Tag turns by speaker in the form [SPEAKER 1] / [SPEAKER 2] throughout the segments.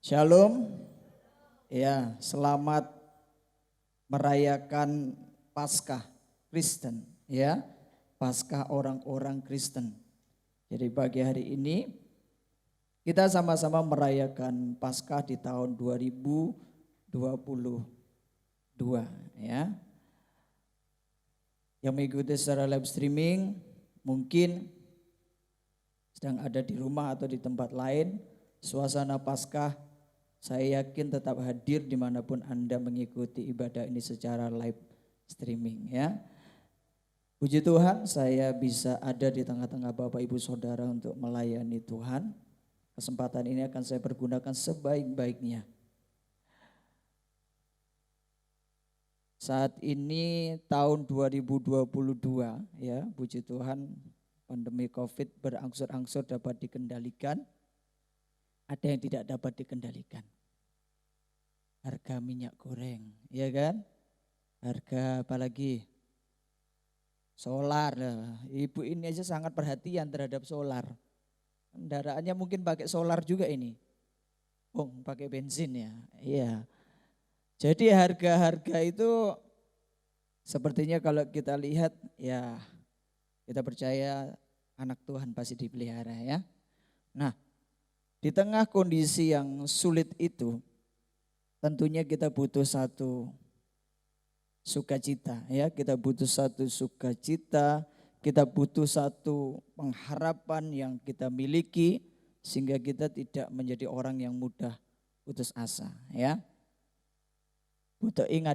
[SPEAKER 1] Shalom, ya selamat merayakan Paskah Kristen, ya Paskah orang-orang Kristen. Jadi pagi hari ini kita sama-sama merayakan Paskah di tahun 2022, ya. Yang mengikuti secara live streaming mungkin sedang ada di rumah atau di tempat lain, suasana Paskah saya yakin tetap hadir dimanapun Anda mengikuti ibadah ini secara live streaming, ya. Puji Tuhan saya bisa ada di tengah-tengah Bapak Ibu Saudara untuk melayani Tuhan. Kesempatan ini akan saya pergunakan sebaik-baiknya. Saat ini tahun 2022, ya, puji Tuhan pandemi Covid berangsur-angsur dapat dikendalikan. Ada yang tidak dapat dikendalikan. Harga minyak goreng, ya kan? Harga apalagi? Solar. Ibu ini aja sangat perhatian terhadap solar. Kendaraannya mungkin pakai solar juga ini. Pakai bensin ya. Iya. Jadi harga-harga itu sepertinya kalau kita lihat ya kita percaya anak Tuhan pasti dipelihara, ya. Nah, di tengah kondisi yang sulit itu tentunya kita butuh satu sukacita, ya. Kita butuh satu sukacita, kita butuh satu pengharapan yang kita miliki sehingga kita tidak menjadi orang yang mudah putus asa, ya. Bu Teing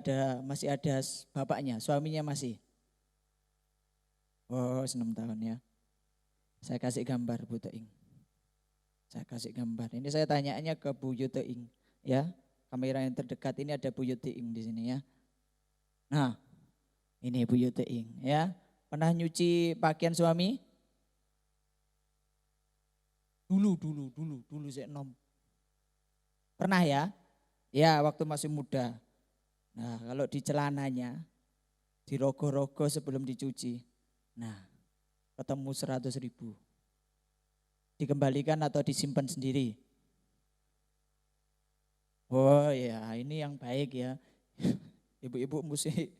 [SPEAKER 1] masih ada bapaknya, suaminya masih. 6 tahun ya. Saya kasih gambar Bu Teing. Saya kasih gambar. Ini saya tanyaannya ke Bu Teing, ya. Kamera yang terdekat ini ada Bu Teing di sini, ya. Nah, ini Bu Teing, ya. Pernah nyuci pakaian suami? Dulu saya nom. Pernah ya? Ya, waktu masih muda. Nah, kalau di celananya dirogoh-rogoh sebelum dicuci. Nah, ketemu 100.000. Dikembalikan atau disimpan sendiri? Oh ya, ini yang baik ya. Ibu-ibu mesti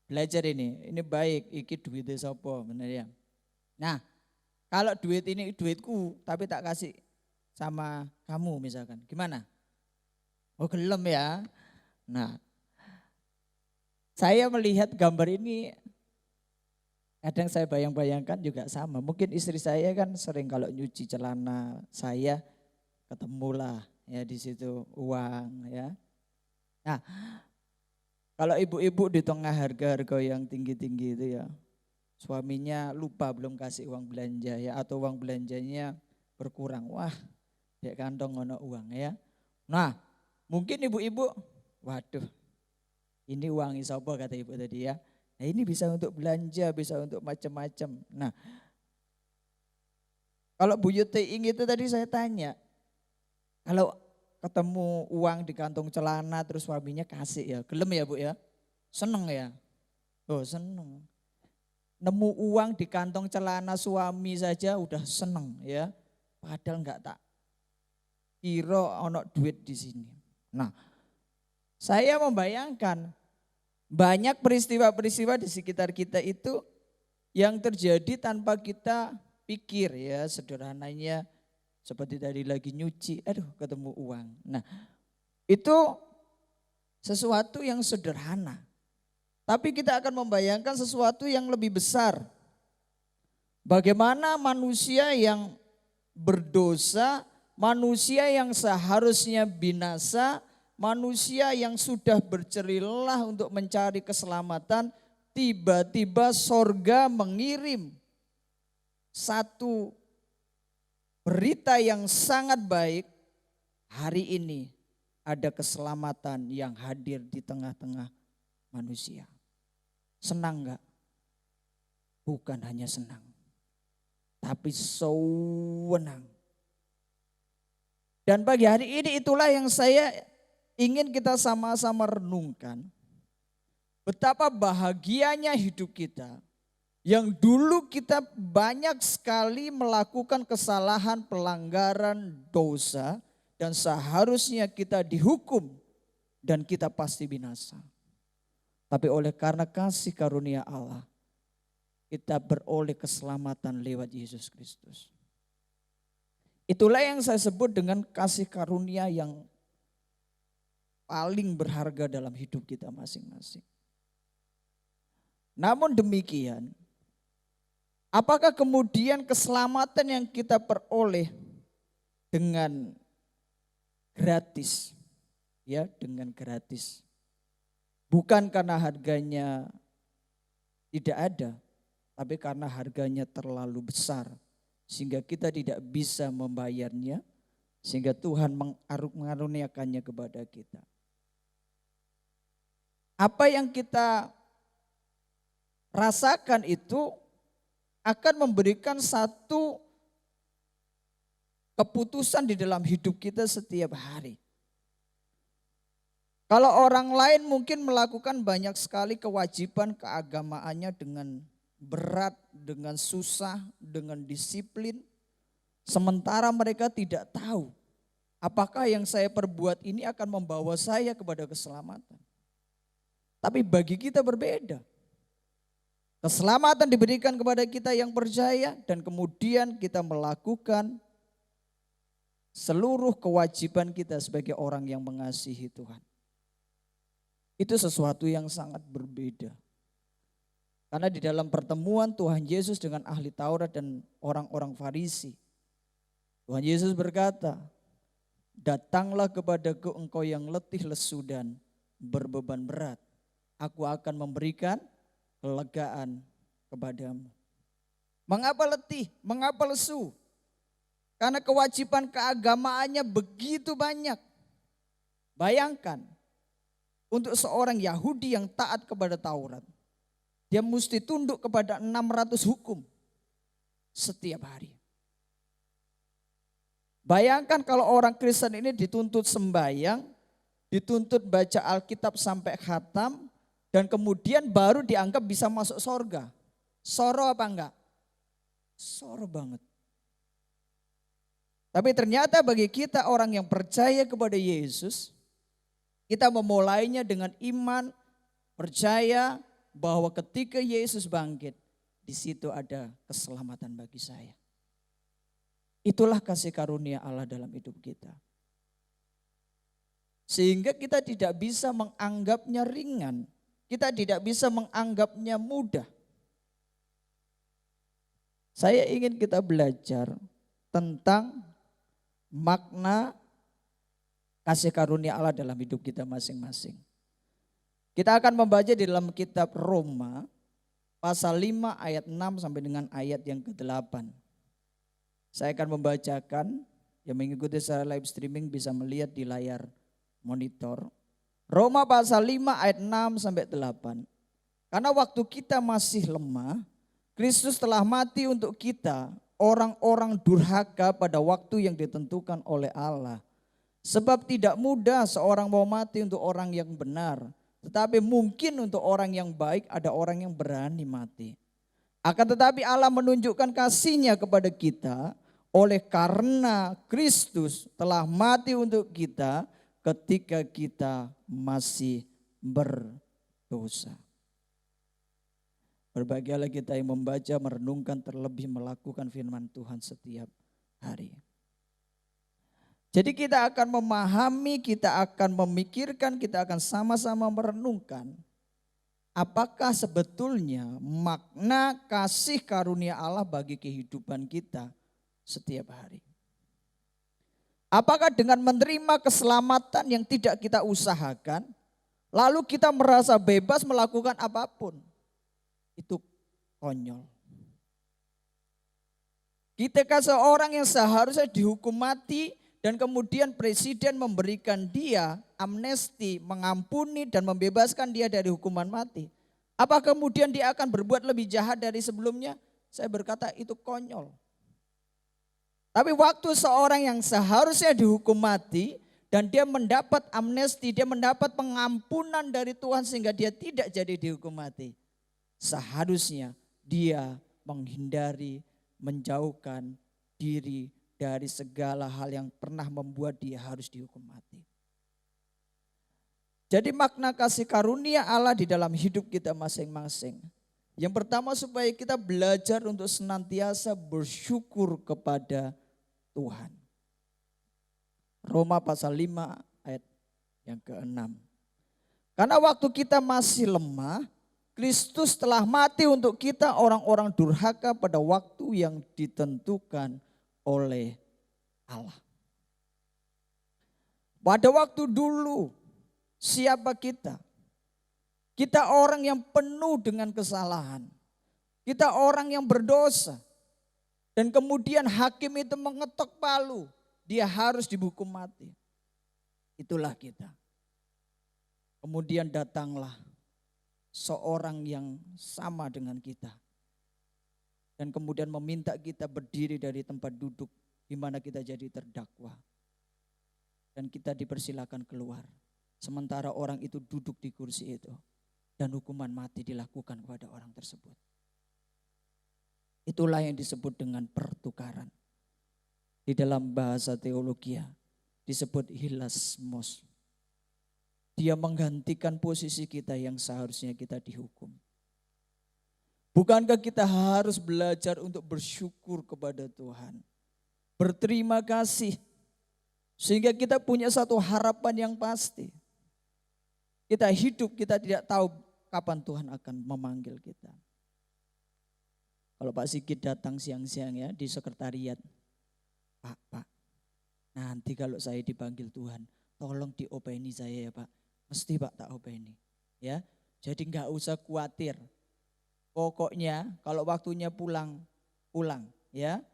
[SPEAKER 1] belajar ini. Ini baik, iki duitnya sopo, bener ya. Nah, kalau duit ini duitku tapi tak kasih sama kamu misalkan, gimana? Oh gelem ya. Nah, saya melihat gambar ini kadang saya bayang-bayangkan juga sama. Mungkin istri saya kan sering kalau nyuci celana saya ketemulah ya di situ uang, ya. Nah, kalau ibu-ibu di tengah harga-harga yang tinggi-tinggi itu ya, suaminya lupa belum kasih uang belanja ya, atau uang belanjanya berkurang. Wah, di kantong ono uang ya. Nah, mungkin ibu-ibu, waduh, ini uang isopo kata ibu tadi ya. Nah ini bisa untuk belanja, bisa untuk macam-macam. Nah kalau Bu Teing itu tadi saya tanya, kalau ketemu uang di kantong celana terus suaminya kasih ya, gelem ya Bu ya? Seneng ya? Oh seneng. Nemu uang di kantong celana suami saja udah seneng ya. Padahal enggak tak kira ono duit di sini. Nah saya membayangkan banyak peristiwa-peristiwa di sekitar kita itu yang terjadi tanpa kita pikir ya, sederhananya seperti tadi lagi nyuci, aduh ketemu uang. Nah itu sesuatu yang sederhana. Tapi kita akan membayangkan sesuatu yang lebih besar. Bagaimana manusia yang berdosa, manusia yang seharusnya binasa, manusia yang sudah berjerilah untuk mencari keselamatan, tiba-tiba sorga mengirim satu berita yang sangat baik. Hari ini ada keselamatan yang hadir di tengah-tengah manusia. Senang enggak? Bukan hanya senang, tapi sewenang. Dan pagi hari ini itulah yang saya ingin kita sama-sama renungkan. Betapa bahagianya hidup kita. Yang dulu kita banyak sekali melakukan kesalahan, pelanggaran, dosa. dan seharusnya kita dihukum dan kita pasti binasa. Tapi oleh karena kasih karunia Allah, kita beroleh keselamatan lewat Yesus Kristus. Itulah yang saya sebut dengan kasih karunia yang paling berharga dalam hidup kita masing-masing. Namun demikian, apakah kemudian keselamatan yang kita peroleh dengan gratis? Ya, dengan gratis. Bukan karena harganya tidak ada, tapi karena harganya terlalu besar sehingga kita tidak bisa membayarnya, sehingga Tuhan mengaruniakannya kepada kita. Apa yang kita rasakan itu akan memberikan satu keputusan di dalam hidup kita setiap hari. Kalau orang lain mungkin melakukan banyak sekali kewajiban keagamaannya dengan berat, dengan susah, dengan disiplin. Sementara mereka tidak tahu apakah yang saya perbuat ini akan membawa saya kepada keselamatan. Tapi bagi kita berbeda. Keselamatan diberikan kepada kita yang percaya dan kemudian kita melakukan seluruh kewajiban kita sebagai orang yang mengasihi Tuhan. Itu sesuatu yang sangat berbeda. Karena di dalam pertemuan Tuhan Yesus dengan ahli Taurat dan orang-orang Farisi, Tuhan Yesus berkata, "Datanglah kepadaku engkau yang letih lesu dan berbeban berat. Aku akan memberikan kelegaan kepadamu." Mengapa letih? Mengapa lesu? Karena kewajiban keagamaannya begitu banyak. Bayangkan, untuk seorang Yahudi yang taat kepada Taurat, dia mesti tunduk kepada 600 hukum setiap hari. Bayangkan kalau orang Kristen ini dituntut sembahyang, dituntut baca Alkitab sampai khatam, dan kemudian baru dianggap bisa masuk sorga. Soro apa enggak? Soro banget. Tapi ternyata bagi kita orang yang percaya kepada Yesus, kita memulainya dengan iman, percaya bahwa ketika Yesus bangkit, di situ ada keselamatan bagi saya. Itulah kasih karunia Allah dalam hidup kita. Sehingga kita tidak bisa menganggapnya ringan, kita tidak bisa menganggapnya mudah. Saya ingin kita belajar tentang makna kasih karunia Allah dalam hidup kita masing-masing. Kita akan membaca di dalam kitab Roma pasal 5 ayat 6 sampai dengan ayat yang ke-8. Saya akan membacakan, yang mengikuti secara live streaming bisa melihat di layar monitor. Roma pasal 5 ayat 6 sampai 8. Karena waktu kita masih lemah, Kristus telah mati untuk kita, orang-orang durhaka pada waktu yang ditentukan oleh Allah. Sebab tidak mudah seorang mau mati untuk orang yang benar, tetapi mungkin untuk orang yang baik ada orang yang berani mati. Akan tetapi Allah menunjukkan kasih-Nya kepada kita oleh karena Kristus telah mati untuk kita ketika kita masih berdosa. Berbahagialah kita yang membaca, merenungkan, terlebih melakukan firman Tuhan setiap hari. Jadi kita akan memahami, kita akan memikirkan, kita akan sama-sama merenungkan apakah sebetulnya makna kasih karunia Allah bagi kehidupan kita setiap hari. Apakah dengan menerima keselamatan yang tidak kita usahakan, lalu kita merasa bebas melakukan apapun? Itu konyol. Ketika seorang yang seharusnya dihukum mati, dan kemudian presiden memberikan dia amnesti, mengampuni dan membebaskan dia dari hukuman mati. Apa kemudian dia akan berbuat lebih jahat dari sebelumnya? Saya berkata itu konyol. Tapi waktu seorang yang seharusnya dihukum mati dan dia mendapat amnesti, dia mendapat pengampunan dari Tuhan sehingga dia tidak jadi dihukum mati. Seharusnya dia menghindari, menjauhkan diri dari segala hal yang pernah membuat dia harus dihukum mati. Jadi makna kasih karunia Allah di dalam hidup kita masing-masing. Yang pertama supaya kita belajar untuk senantiasa bersyukur kepada Tuhan. Roma pasal 5 ayat yang ke-6. Karena waktu kita masih lemah, Kristus telah mati untuk kita orang-orang durhaka pada waktu yang ditentukan oleh Allah. Pada waktu dulu, siapa kita? Kita orang yang penuh dengan kesalahan. Kita orang yang berdosa. Dan kemudian hakim itu mengetok palu. Dia harus dihukum mati. Itulah kita. Kemudian datanglah seorang yang sama dengan kita. Dan kemudian meminta kita berdiri dari tempat duduk di mana kita jadi terdakwa. Dan kita dipersilakan keluar. Sementara orang itu duduk di kursi itu. Dan hukuman mati dilakukan kepada orang tersebut. Itulah yang disebut dengan pertukaran. Di dalam bahasa teologi disebut hilasmos. Dia menggantikan posisi kita yang seharusnya kita dihukum. Bukankah kita harus belajar untuk bersyukur kepada Tuhan? Berterima kasih. Sehingga kita punya satu harapan yang pasti. Kita hidup, kita tidak tahu kapan Tuhan akan memanggil kita. Kalau Pak Sigit datang siang-siang ya di sekretariat. Pak, nanti kalau saya dipanggil Tuhan, tolong diopeni saya ya Pak. Mesti Pak tak openi. Ya, jadi enggak usah khawatir. Pokoknya kalau waktunya pulang ya.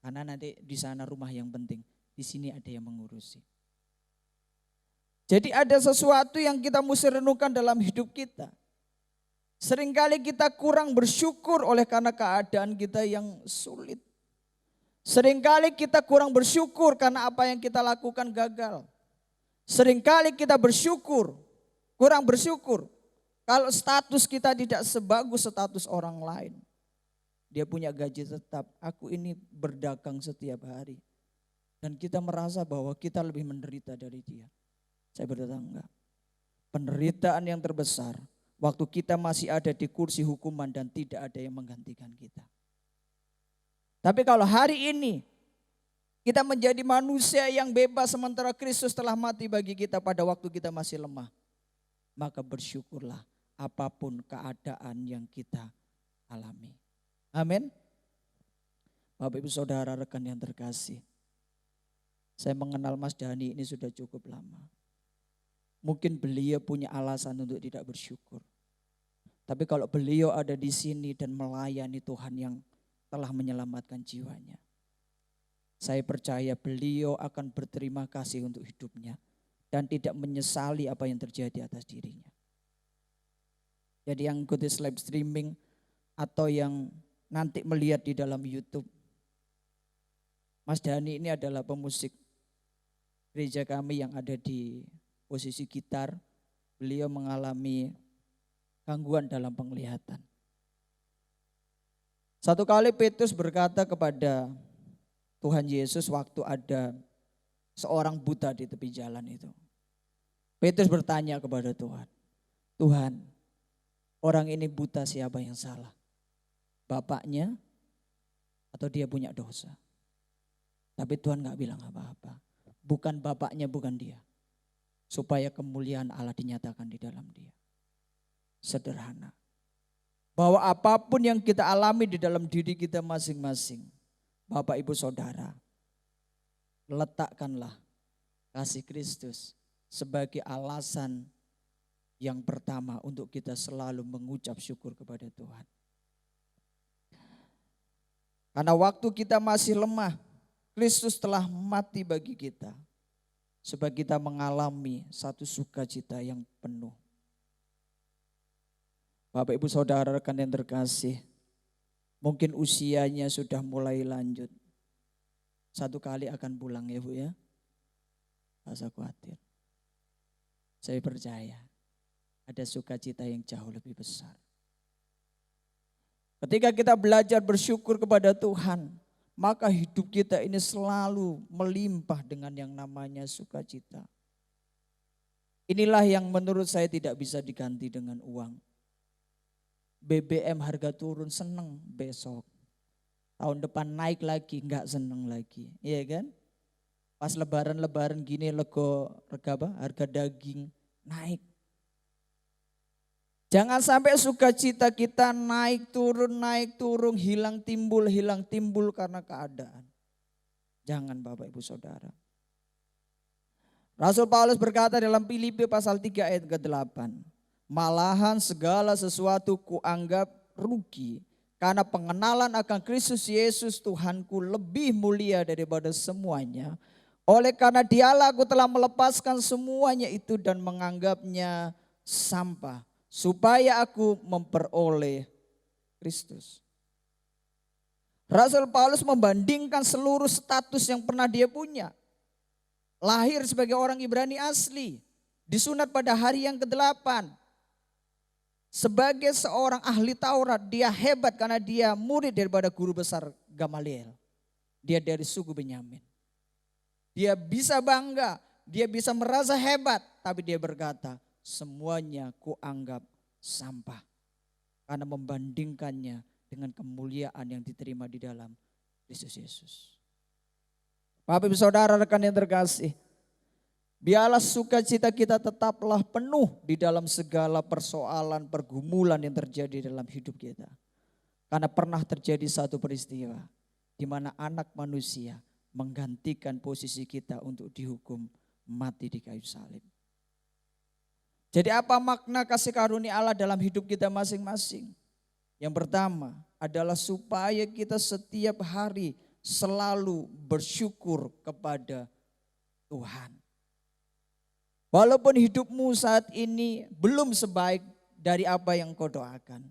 [SPEAKER 1] Karena nanti di sana rumah yang penting. Di sini ada yang mengurusi. Jadi ada sesuatu yang kita mesti renungkan dalam hidup kita. Seringkali kita kurang bersyukur oleh karena keadaan kita yang sulit. Seringkali kita kurang bersyukur karena apa yang kita lakukan gagal. Seringkali kita kurang bersyukur kalau status kita tidak sebagus status orang lain. Dia punya gaji tetap, aku ini berdagang setiap hari. Dan kita merasa bahwa kita lebih menderita dari dia. Saya berkata enggak. Penderitaan yang terbesar waktu kita masih ada di kursi hukuman dan tidak ada yang menggantikan kita. Tapi kalau hari ini kita menjadi manusia yang bebas sementara Kristus telah mati bagi kita pada waktu kita masih lemah. Maka bersyukurlah apapun keadaan yang kita alami. Amin. Bapak Ibu Saudara rekan yang terkasih. Saya mengenal Mas Dhani ini sudah cukup lama. Mungkin beliau punya alasan untuk tidak bersyukur. Tapi kalau beliau ada di sini dan melayani Tuhan yang telah menyelamatkan jiwanya. Saya percaya beliau akan berterima kasih untuk hidupnya. Dan tidak menyesali apa yang terjadi atas dirinya. Jadi yang ikuti live streaming atau yang nanti melihat di dalam YouTube. Mas Dhani ini adalah pemusik gereja kami yang ada di posisi gitar. Beliau mengalami gangguan dalam penglihatan. Satu kali Petrus berkata kepada Tuhan Yesus waktu ada seorang buta di tepi jalan itu. Petrus bertanya kepada Tuhan, Tuhan, orang ini buta siapa yang salah? Bapaknya atau dia punya dosa? Tapi Tuhan gak bilang apa-apa. Bukan bapaknya, bukan dia. Supaya kemuliaan Allah dinyatakan di dalam dia. Sederhana. Bahwa apapun yang kita alami di dalam diri kita masing-masing. Bapak Ibu Saudara, letakkanlah kasih Kristus sebagai alasan yang pertama untuk kita selalu mengucap syukur kepada Tuhan. Karena waktu kita masih lemah, Kristus telah mati bagi kita. Supaya kita mengalami satu sukacita yang penuh. Bapak Ibu Saudara rekan yang terkasih, mungkin usianya sudah mulai lanjut. Satu kali akan pulang ya Bu ya. Tidak usah khawatir. Saya percaya ada sukacita yang jauh lebih besar. Ketika kita belajar bersyukur kepada Tuhan, maka hidup kita ini selalu melimpah dengan yang namanya sukacita. Inilah yang menurut saya tidak bisa diganti dengan uang. BBM harga turun seneng besok. Tahun depan naik lagi enggak seneng lagi. Iya kan? Pas lebaran gini harga daging naik. Jangan sampai sukacita kita naik turun, hilang timbul karena keadaan. Jangan Bapak Ibu Saudara. Rasul Paulus berkata dalam Filipi pasal 3 ayat ke-8. Malahan segala sesuatu kuanggap rugi karena pengenalan akan Kristus Yesus Tuhanku lebih mulia daripada semuanya. Oleh karena dialah aku telah melepaskan semuanya itu dan menganggapnya sampah. Supaya aku memperoleh Kristus. Rasul Paulus membandingkan seluruh status yang pernah dia punya. Lahir sebagai orang Ibrani asli. Disunat pada hari yang ke-8. Sebagai seorang ahli Taurat, dia hebat karena dia murid daripada guru besar Gamaliel. Dia dari suku Benyamin. Dia bisa bangga, dia bisa merasa hebat, tapi dia berkata, semuanya kuanggap sampah. Karena membandingkannya dengan kemuliaan yang diterima di dalam Kristus Yesus. Bapak Ibu Saudara rekan yang terkasih, biarlah sukacita kita tetaplah penuh di dalam segala persoalan, pergumulan yang terjadi dalam hidup kita. Karena pernah terjadi satu peristiwa di mana anak manusia menggantikan posisi kita untuk dihukum mati di kayu salib. Jadi apa makna kasih karunia Allah dalam hidup kita masing-masing? Yang pertama adalah supaya kita setiap hari selalu bersyukur kepada Tuhan. Walaupun hidupmu saat ini belum sebaik dari apa yang kau doakan.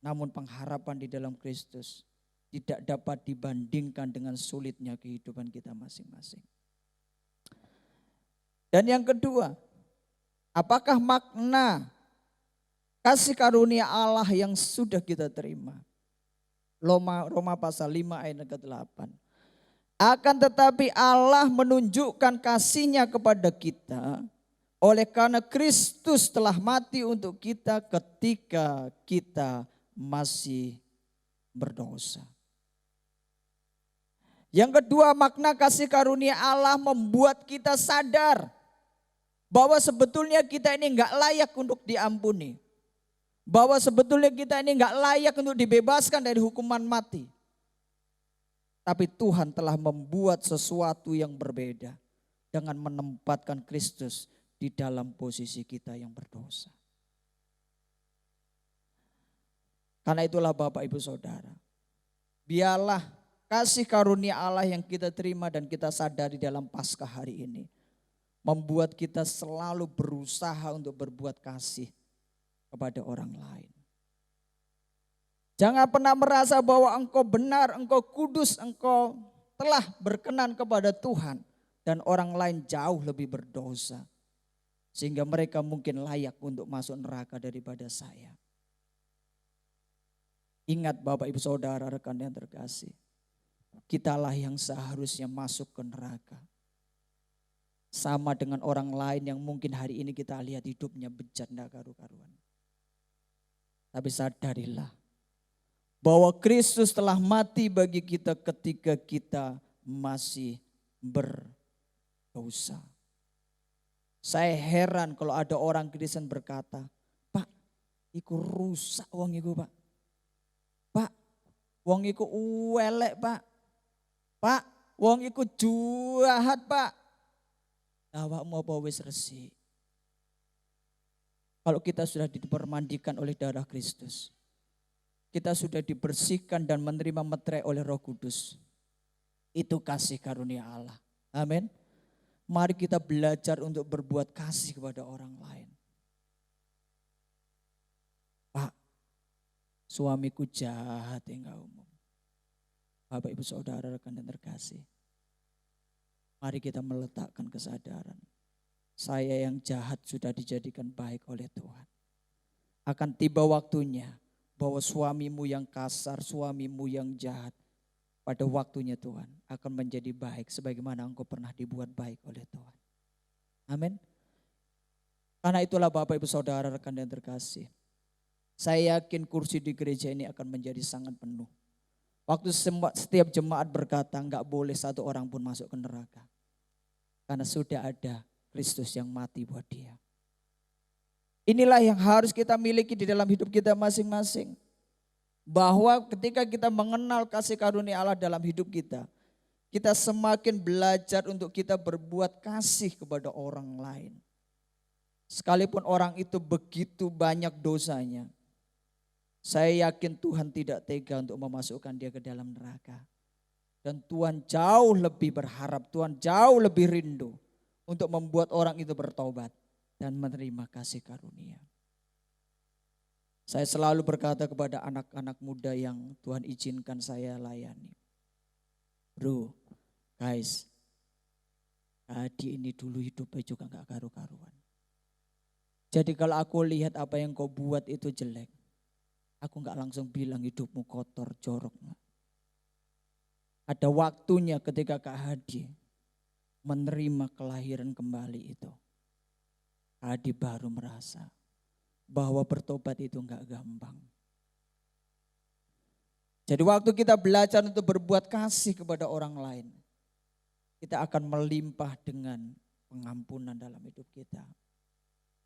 [SPEAKER 1] Namun pengharapan di dalam Kristus tidak dapat dibandingkan dengan sulitnya kehidupan kita masing-masing. Dan yang kedua, apakah makna kasih karunia Allah yang sudah kita terima? Roma pasal 5 ayat ke-8. Akan tetapi Allah menunjukkan kasih-Nya kepada kita oleh karena Kristus telah mati untuk kita ketika kita masih berdosa. Yang kedua, makna kasih karunia Allah membuat kita sadar bahwa sebetulnya kita ini enggak layak untuk diampuni. Bahwa sebetulnya kita ini enggak layak untuk dibebaskan dari hukuman mati. Tapi Tuhan telah membuat sesuatu yang berbeda dengan menempatkan Kristus di dalam posisi kita yang berdosa. Karena itulah Bapak Ibu Saudara, biarlah kasih karunia Allah yang kita terima dan kita sadari dalam Paskah hari ini membuat kita selalu berusaha untuk berbuat kasih kepada orang lain. Jangan pernah merasa bahwa engkau benar, engkau kudus, engkau telah berkenan kepada Tuhan. Dan orang lain jauh lebih berdosa. Sehingga mereka mungkin layak untuk masuk neraka daripada saya. Ingat Bapak Ibu Saudara rekan yang terkasih. Kitalah yang seharusnya masuk ke neraka. Sama dengan orang lain yang mungkin hari ini kita lihat hidupnya bejat tidak karu-karuan. Tapi sadarilah bahwa Kristus telah mati bagi kita ketika kita masih berdosa. Saya heran kalau ada orang Kristen berkata, Pak, iku rusak wong iku Pak. Pak, wong iku uwelek Pak. Pak, wong iku jahat Pak. Awakmu apa wis resik? Kalau kita sudah dipermandikan oleh darah Kristus, kita sudah dibersihkan dan menerima meterai oleh Roh Kudus. Itu kasih karunia Allah. Amin. Mari kita belajar untuk berbuat kasih kepada orang lain. Pak, suamiku jahat enggak umum. Bapak Ibu Saudara rekan dan terkasih. Mari kita meletakkan kesadaran. Saya yang jahat sudah dijadikan baik oleh Tuhan. Akan tiba waktunya bahwa suamimu yang kasar, suamimu yang jahat pada waktunya Tuhan akan menjadi baik sebagaimana engkau pernah dibuat baik oleh Tuhan. Amin. Karena itulah Bapak Ibu Saudara rekan dan terkasih. Saya yakin kursi di gereja ini akan menjadi sangat penuh. Waktu setiap jemaat berkata enggak boleh satu orang pun masuk ke neraka. Karena sudah ada Kristus yang mati buat dia. Inilah yang harus kita miliki di dalam hidup kita masing-masing. Bahwa ketika kita mengenal kasih karunia Allah dalam hidup kita semakin belajar untuk kita berbuat kasih kepada orang lain. Sekalipun orang itu begitu banyak dosanya, saya yakin Tuhan tidak tega untuk memasukkan dia ke dalam neraka. Dan Tuhan jauh lebih berharap, Tuhan jauh lebih rindu untuk membuat orang itu bertobat dan menerima kasih karunia. Saya selalu berkata kepada anak-anak muda yang Tuhan izinkan saya layani. Bro, guys, Adi ini dulu hidupnya juga gak karu-karuan. Jadi kalau aku lihat apa yang kau buat itu jelek, aku gak langsung bilang hidupmu kotor, jorok. Ada waktunya ketika Kak Hadi menerima kelahiran kembali itu. Hadi baru merasa bahwa bertobat itu enggak gampang. Jadi waktu kita belajar untuk berbuat kasih kepada orang lain, kita akan melimpah dengan pengampunan dalam hidup kita.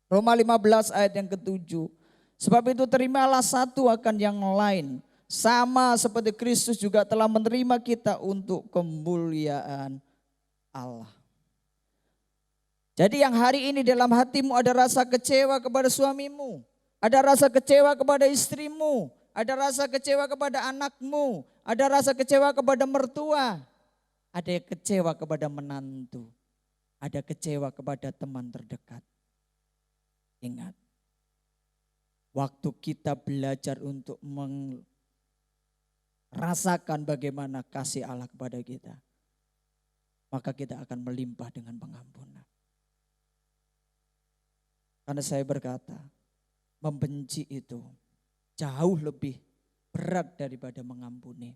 [SPEAKER 1] Roma 15 ayat yang ke-7. Sebab itu terimalah satu akan yang lain. Sama seperti Kristus juga telah menerima kita untuk kemuliaan Allah. Jadi yang hari ini dalam hatimu ada rasa kecewa kepada suamimu, ada rasa kecewa kepada istrimu, ada rasa kecewa kepada anakmu, ada rasa kecewa kepada mertua, ada yang kecewa kepada menantu, ada kecewa kepada teman terdekat. Ingat, waktu kita belajar untuk merasakan bagaimana kasih Allah kepada kita, maka kita akan melimpah dengan pengampunan. Karena saya berkata, membenci itu jauh lebih berat daripada mengampuni.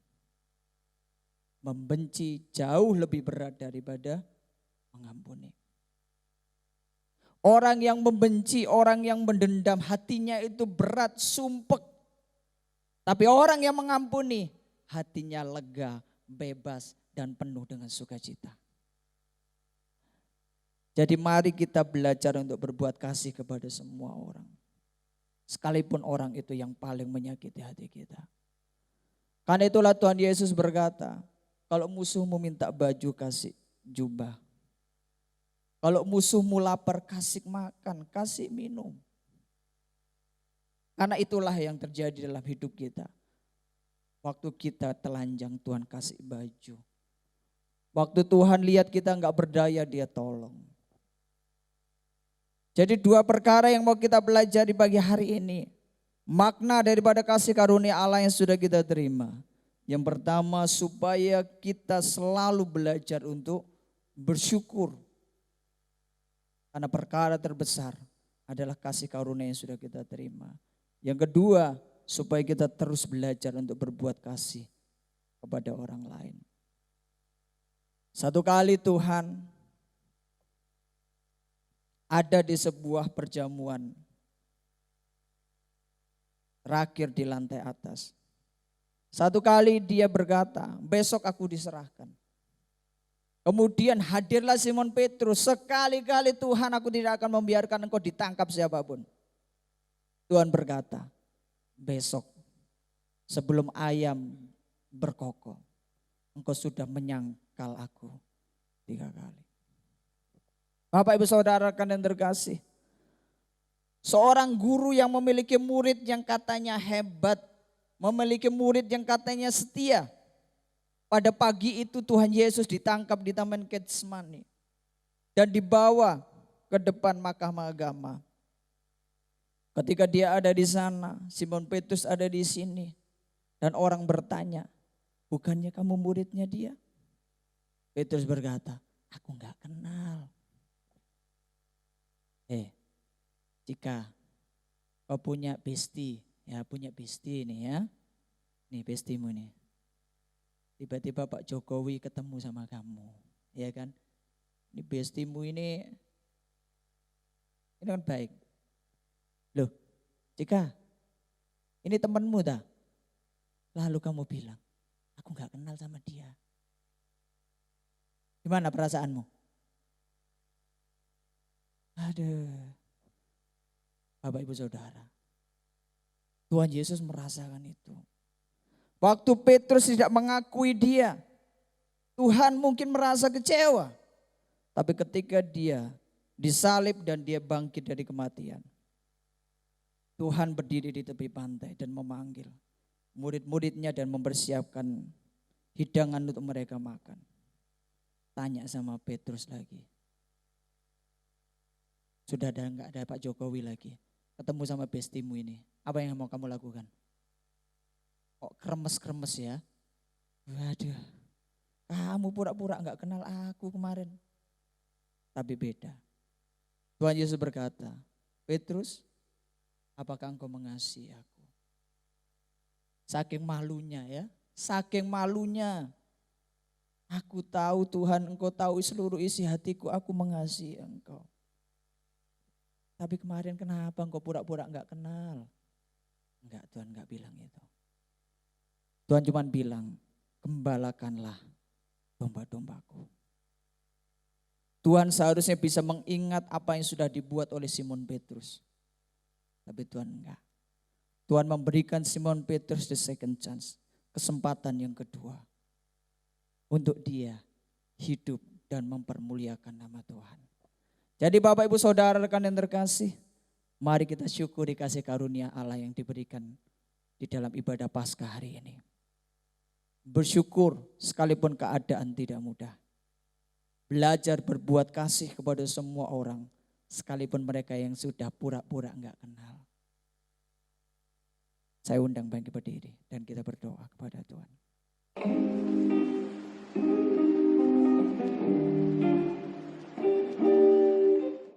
[SPEAKER 1] Membenci jauh lebih berat daripada mengampuni. Orang yang membenci, orang yang mendendam, hatinya itu berat, sumpek. Tapi orang yang mengampuni, hatinya lega, bebas, dan penuh dengan sukacita. Jadi mari kita belajar untuk berbuat kasih kepada semua orang. Sekalipun orang itu yang paling menyakiti hati kita. Karena itulah Tuhan Yesus berkata, kalau musuhmu minta baju kasih jubah. Kalau musuhmu lapar kasih makan, kasih minum. Karena itulah yang terjadi dalam hidup kita. Waktu kita telanjang Tuhan kasih baju. Waktu Tuhan lihat kita enggak berdaya dia tolong. Jadi dua perkara yang mau kita belajar di pagi hari ini. Makna daripada kasih karunia Allah yang sudah kita terima. Yang pertama supaya kita selalu belajar untuk bersyukur. Karena perkara terbesar adalah kasih karunia yang sudah kita terima. Yang kedua supaya kita terus belajar untuk berbuat kasih kepada orang lain. Satu kali Tuhan ada di sebuah perjamuan terakhir di lantai atas. Satu kali dia berkata, besok aku diserahkan. Kemudian hadirlah Simon Petrus, sekali-kali Tuhan aku tidak akan membiarkan engkau ditangkap siapapun. Tuhan berkata, besok sebelum ayam berkokok, engkau sudah menyangkal aku 3 kali. Bapak Ibu Saudara rekan dan terkasih. Seorang guru yang memiliki murid yang katanya hebat. Memiliki murid yang katanya setia. Pada pagi itu Tuhan Yesus ditangkap di Taman Getsemani. Dan dibawa ke depan mahkamah agama. Ketika dia ada di sana, Simon Petrus ada di sini. Dan orang bertanya, bukannya kamu muridnya dia? Petrus berkata, aku enggak kenal. Jika kau punya bestie, ya punya bestie nih ya. Nih bestimu nih. Tiba-tiba Pak Jokowi ketemu sama kamu, ya kan? Ini bestimu ini kan baik. Loh, Cika, ini temanmu dah. Lalu kamu bilang, aku gak kenal sama dia. Gimana perasaanmu? Aduh, Bapak Ibu Saudara. Tuhan Yesus merasakan itu. Waktu Petrus tidak mengakui dia, Tuhan mungkin merasa kecewa. Tapi ketika dia disalib dan dia bangkit dari kematian, Tuhan berdiri di tepi pantai dan memanggil murid-muridnya dan mempersiapkan hidangan untuk mereka makan. Tanya sama Petrus lagi. Sudah enggak ada Pak Jokowi lagi. Ketemu sama bestimu ini. Apa yang mau kamu lakukan? Kok kremes-kremes ya? Waduh. Kamu pura-pura enggak kenal aku kemarin. Tapi beda. Tuhan Yesus berkata, Petrus, apakah engkau mengasihi aku? Saking malunya ya. Saking malunya. Aku tahu Tuhan, engkau tahu seluruh isi hatiku, aku mengasihi engkau. Tapi kemarin kenapa engkau pura-pura enggak kenal? Enggak, Tuhan enggak bilang itu. Tuhan cuma bilang, gembalakanlah domba-dombaku. Tuhan seharusnya bisa mengingat apa yang sudah dibuat oleh Simon Petrus. Tapi Tuhan enggak. Tuhan memberikan Simon Petrus the second chance. Kesempatan yang kedua. Untuk dia hidup dan mempermuliakan nama Tuhan. Jadi Bapak Ibu Saudara rekan yang terkasih, mari kita syukuri kasih karunia Allah yang diberikan di dalam ibadah Paskah hari ini. Bersyukur sekalipun keadaan tidak mudah. Belajar berbuat kasih kepada semua orang, sekalipun mereka yang sudah pura-pura enggak kenal. Saya undang bangkit berdiri dan kita berdoa kepada Tuhan.